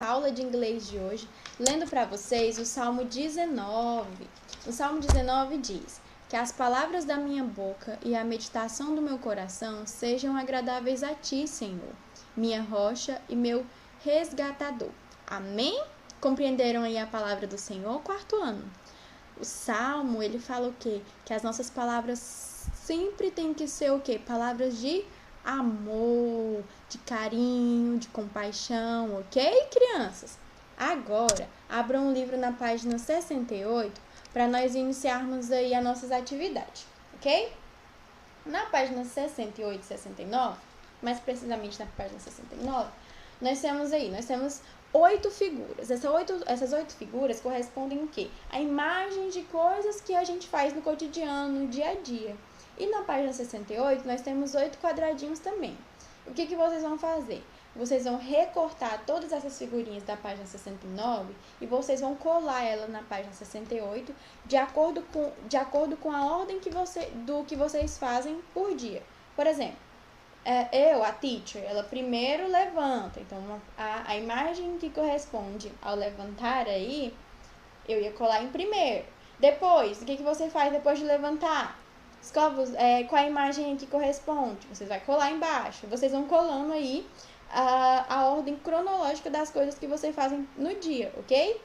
Aula de inglês de hoje, lendo para vocês o Salmo 19. O Salmo 19 diz: que as palavras da minha boca e a meditação do meu coração sejam agradáveis a ti, Senhor, minha rocha e meu resgatador. Amém? Compreenderam aí a palavra do Senhor? Quarto ano. O Salmo, ele fala o quê? Que as nossas palavras sempre tem que ser o quê? Palavras de amor, de carinho, de compaixão, ok, crianças? Agora, abram um livro na página 68 para nós iniciarmos aí as nossas atividades, ok? Na página 68 e 69, mais precisamente na página 69, nós temos 8 figuras. Essas 8 figuras correspondem o quê? A imagem de coisas que a gente faz no cotidiano, no dia a dia. E na página 68, nós temos 8 quadradinhos também. O que vocês vão fazer? Vocês vão recortar todas essas figurinhas da página 69 e vocês vão colar ela na página 68 de acordo com a ordem do que vocês fazem por dia. Por exemplo, a teacher, ela primeiro levanta. Então, a imagem que corresponde ao levantar aí, eu ia colar em primeiro. Depois, o que você faz depois de levantar? Qual a imagem que corresponde? Vocês vão colar embaixo. Vocês vão colando aí a ordem cronológica das coisas que vocês fazem no dia, ok?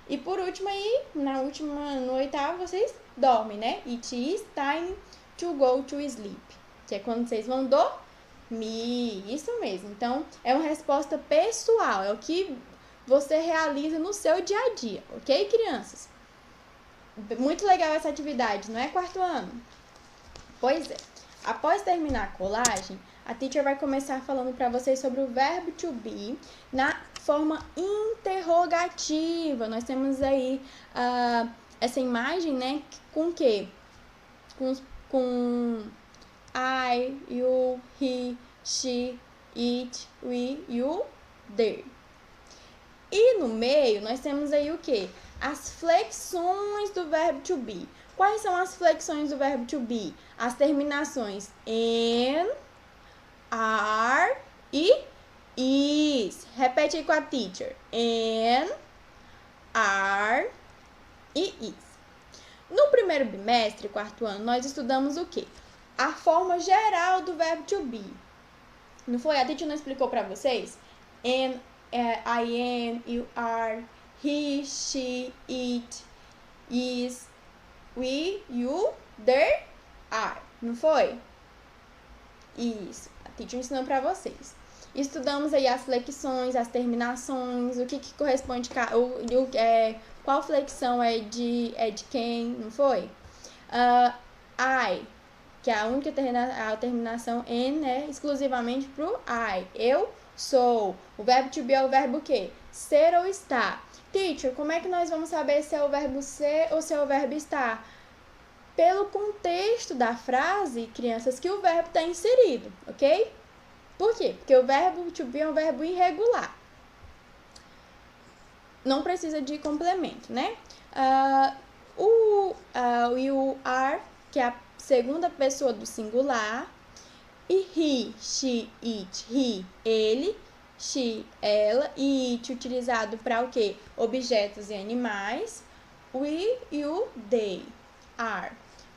E por último aí, no oitavo, vocês dormem, né? It is time to go to sleep. Que é quando vocês vão dormir. Isso mesmo. Então, é uma resposta pessoal. É o que você realiza no seu dia a dia, ok, crianças? Muito legal essa atividade, não é, quarto ano? Pois é. Após terminar a colagem, a teacher vai começar falando para vocês sobre o verbo to be na forma interrogativa. Nós temos aí essa imagem, né? Com o quê? Com I, you, he, she, it, we, you, they. E no meio, nós temos aí o quê? As flexões do verbo to be. Quais são as flexões do verbo to be? As terminações in, are e is. Repete aí com a teacher. In, are e is. No primeiro bimestre, quarto ano, nós estudamos o quê? A forma geral do verbo to be. Não foi? A teacher não explicou para vocês? I am, you are, he, she, it, is, we, you, there, are. Não foi? Isso. A teacher ensinou para vocês. Estudamos aí as flexões, as terminações, o que corresponde, qual flexão é de quem, não foi? I, que é a única terminação N é exclusivamente pro I. Eu sou. O verbo to be é o verbo o quê? Ser ou estar. Teacher, como é que nós vamos saber se é o verbo ser ou se é o verbo estar? Pelo contexto da frase, crianças, que o verbo está inserido, ok? Por quê? Porque o verbo to be é um verbo irregular. Não precisa de complemento, né? O you are, que é a segunda pessoa do singular, e he, she, it, he, ele, she, ela, e it utilizado para o quê? Objetos e animais. We, you, they, are.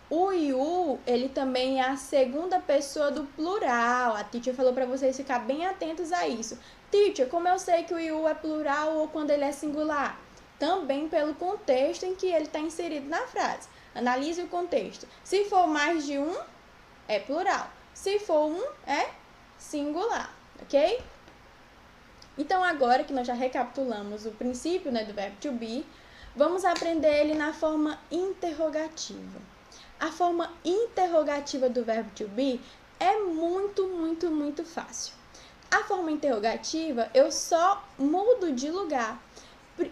O you, ele também é a segunda pessoa do plural. A teacher falou para vocês ficarem bem atentos a isso. Teacher, como eu sei que o you é plural ou quando ele é singular? Também pelo contexto em que ele está inserido na frase. Analise o contexto. Se for mais de um, é plural. Se for um, é singular, ok? Então, agora que nós já recapitulamos o princípio, né, do verbo to be, vamos aprender ele na forma interrogativa. A forma interrogativa do verbo to be é muito, muito, muito fácil. A forma interrogativa, eu só mudo de lugar.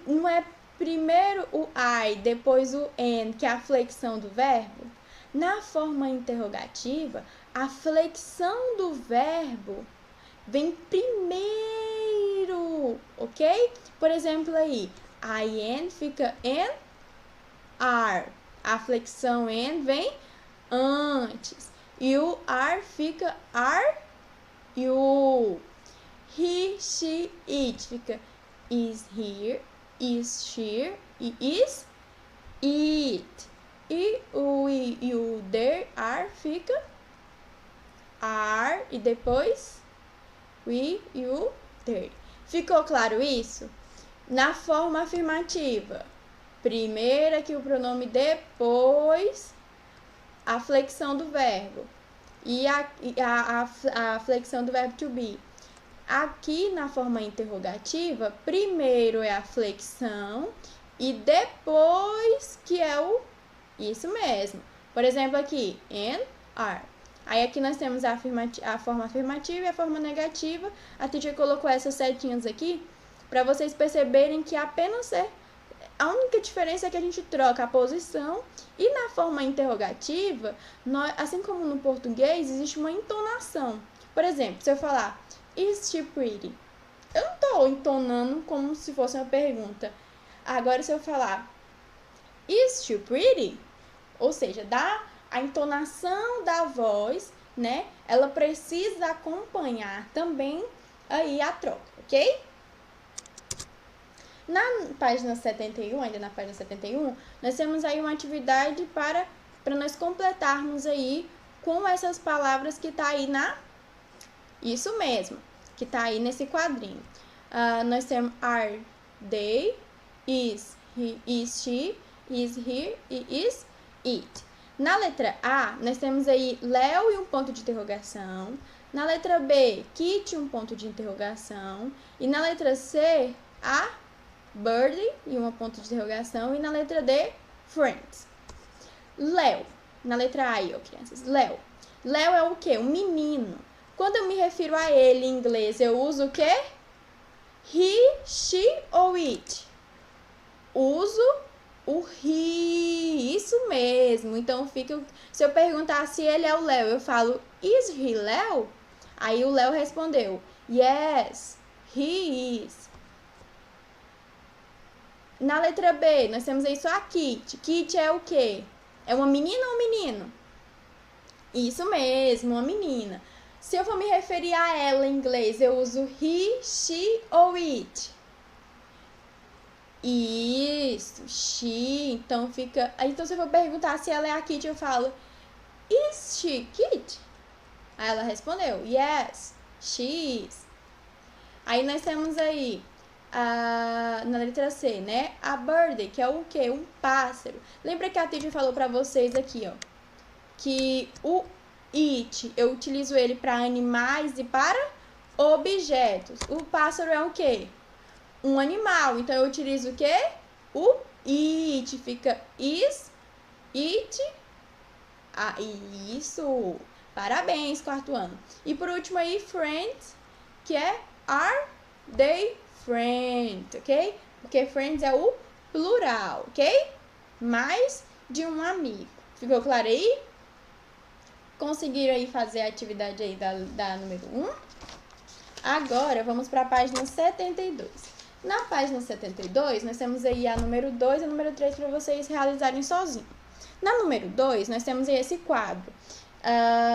Não é primeiro o I, depois o N, que é a flexão do verbo. Na forma interrogativa, a flexão do verbo vem primeiro, ok? Por exemplo aí, IN fica in, are. A flexão in vem antes. E o are fica are, you. He, she, it fica is here, is she e is it. E o we, you, there, are fica are e depois we, you, there. Ficou claro isso? Na forma afirmativa, primeiro aqui o pronome, depois a flexão do verbo e a flexão do verbo to be. Aqui na forma interrogativa, primeiro é a flexão e depois que é o isso mesmo. Por exemplo, aqui, and, are. Aí aqui nós temos a forma afirmativa e a forma negativa. A teacher colocou essas setinhas aqui para vocês perceberem que apenas a única diferença é que a gente troca a posição e na forma interrogativa, assim como no português, existe uma entonação. Por exemplo, se eu falar, is she pretty? Eu não estou entonando como se fosse uma pergunta. Agora, se eu falar, is she pretty? Ou seja, a entonação da voz, né? Ela precisa acompanhar também aí a troca, ok? Na página 71, ainda na página 71, nós temos aí uma atividade para nós completarmos aí com essas palavras que tá aí isso mesmo, que tá aí nesse quadrinho. Nós temos are, they, is, he, is she, is here e is it. Na letra A, nós temos aí Léo e um ponto de interrogação. Na letra B, Kitty, um ponto de interrogação. E na letra C, a Birdie e um ponto de interrogação. E na letra D, Friends. Léo. Na letra A aí, ó, crianças. Léo. Léo é o quê? Um menino. Quando eu me refiro a ele em inglês, eu uso o quê? He, she ou it? Uso o he, isso mesmo. Então, se eu perguntar se ele é o Léo, eu falo, is he Léo? Aí o Léo respondeu, yes, he is. Na letra B, nós temos aí só a Kitty. Kitty é o quê? É uma menina ou um menino? Isso mesmo, uma menina. Se eu for me referir a ela em inglês, eu uso he, she ou it? Isso, she. Então fica. Então, se eu for perguntar se ela é a Kitty, eu falo, is she Kitty? Aí ela respondeu, yes, she is. Aí nós temos aí na letra C, né? A birdie, que é o quê? Um pássaro. Lembra que a teacher falou pra vocês aqui, ó, que o it, eu utilizo ele para animais e para objetos. O pássaro é o quê? Um animal. Então, eu utilizo o quê? O it. Fica is, it. Isso. Parabéns, quarto ano. E por último aí, friends, que é are they friends, ok? Porque friends é o plural, ok? Mais de um amigo. Ficou claro aí? Conseguiram aí fazer a atividade aí da número 1? Agora, vamos para a página 72. Na página 72, nós temos aí a número 2 e a número 3 para vocês realizarem sozinhos. Na número 2, nós temos aí esse quadro.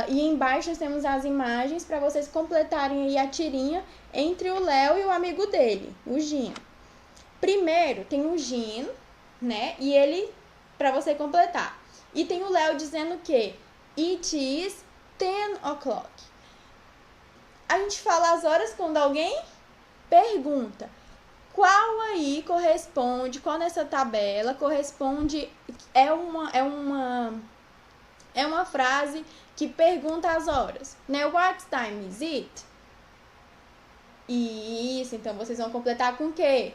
E embaixo nós temos as imagens para vocês completarem aí a tirinha entre o Léo e o amigo dele, o Gino. Primeiro tem o Gino, né? E ele, para você completar. E tem o Léo dizendo que it is 10 o'clock. A gente fala as horas quando alguém pergunta. Qual aí corresponde, qual nessa tabela corresponde, é uma frase que pergunta as horas, né? What time is it? Isso, então vocês vão completar com o quê?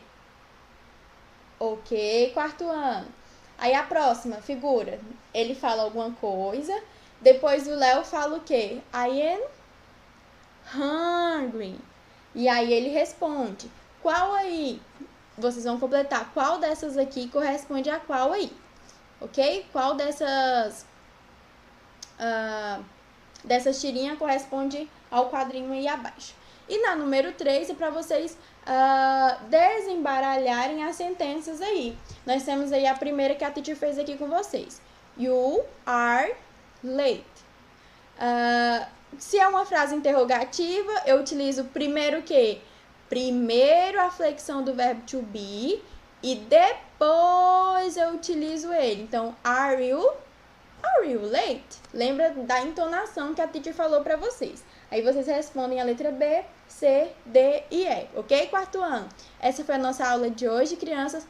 Ok, quarto ano. Aí a próxima figura, ele fala alguma coisa, depois o Léo fala o quê? I am hungry. E aí ele responde, qual aí? Vocês vão completar qual dessas aqui corresponde a qual aí, ok? Qual dessas tirinhas corresponde ao quadrinho aí abaixo. E na número 3 é para vocês desembaralharem as sentenças aí. Nós temos aí a primeira que a teacher fez aqui com vocês. You are late. Se é uma frase interrogativa, eu utilizo primeiro o quê? Primeiro a flexão do verbo to be e depois eu utilizo ele. Então, are you late? Lembra da entonação que a teacher falou para vocês. Aí vocês respondem a letra B, C, D e E, ok? Quarto ano. Essa foi a nossa aula de hoje, crianças.